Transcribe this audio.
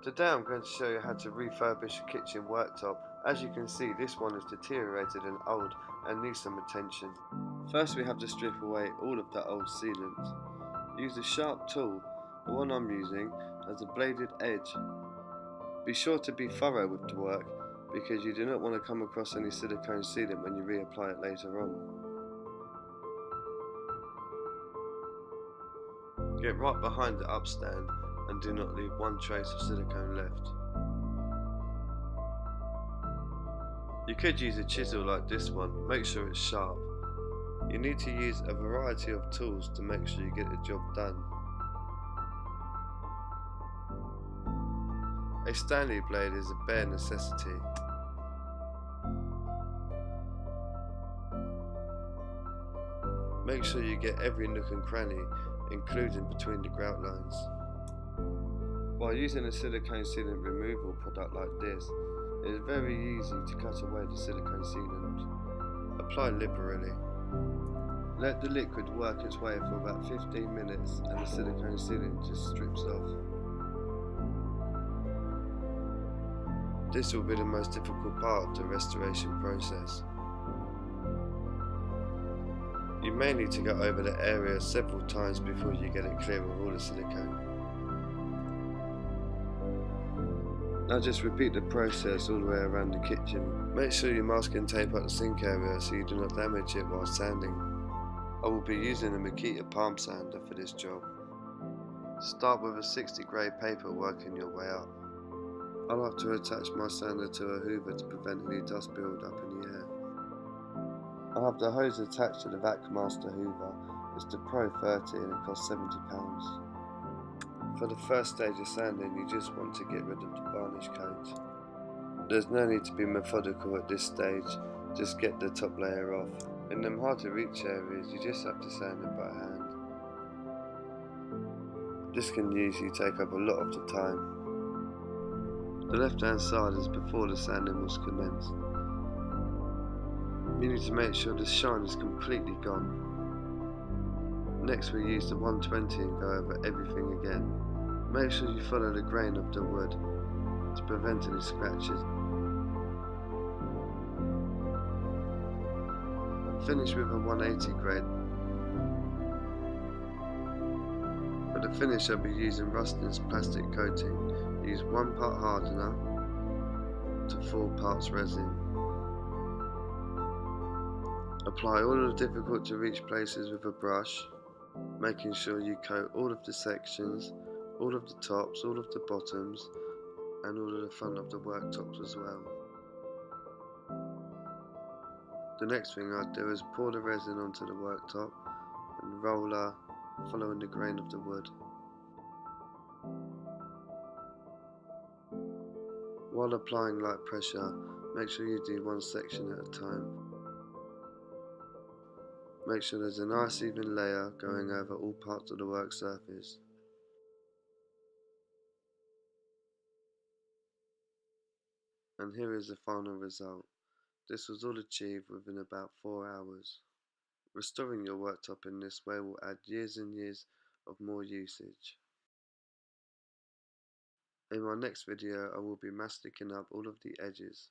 Today I'm going to show you how to refurbish a kitchen worktop. As you can see, this one is deteriorated and old and needs some attention. First we have to strip away all of the old sealant. Use a sharp tool. The one I'm using has a bladed edge. Be sure to be thorough with the work because you do not want to come across any silicone sealant when you reapply it later on. Get right behind the upstand and do not leave one trace of silicone left. You could use a chisel like this one, make sure it's sharp. You need to use a variety of tools to make sure you get the job done. A Stanley blade is a bare necessity. Make sure you get every nook and cranny, including between the grout lines. While using a silicone sealant removal product like this, it is very easy to cut away the silicone sealant. Apply liberally. Let the liquid work its way for about 15 minutes and the silicone sealant just strips off. This will be the most difficult part of the restoration process. You may need to go over the area several times before you get it clear of all the silicone. Now just repeat the process all the way around the kitchen. Make sure you mask and tape up the sink area so you do not damage it while sanding. I will be using a Makita palm sander for this job. Start with a 60 grade paper working your way up. I like to attach my sander to a hoover to prevent any dust build up in the air. I have the hose attached to the VacMaster hoover. It's the Pro 30 and it costs £70. For the first stage of sanding, you just want to get rid of the varnish coat. There's no need to be methodical at this stage, just get the top layer off. In them hard to reach areas, you just have to sand it by hand. This can usually take up a lot of the time. The left hand side is before the sanding was commenced. You need to make sure the shine is completely gone. Next we use the 120 and go over everything again. Make sure you follow the grain of the wood to prevent any scratches. Finish with a 180 grade. For the finish I'll be using Rustin's plastic coating. Use 1 part hardener to 4 parts resin. Apply all of the difficult to reach places with a brush, making sure you coat all of the sections, all of the tops, all of the bottoms, and all of the front of the worktops as well. The next thing I do is pour the resin onto the worktop and roller, following the grain of the wood. While applying light pressure, make sure you do one section at a time. Make sure there's a nice even layer going over all parts of the work surface. And here is the final result. This was all achieved within about 4 hours. Restoring your worktop in this way will add years and years of more usage. In my next video I will be masticing up all of the edges.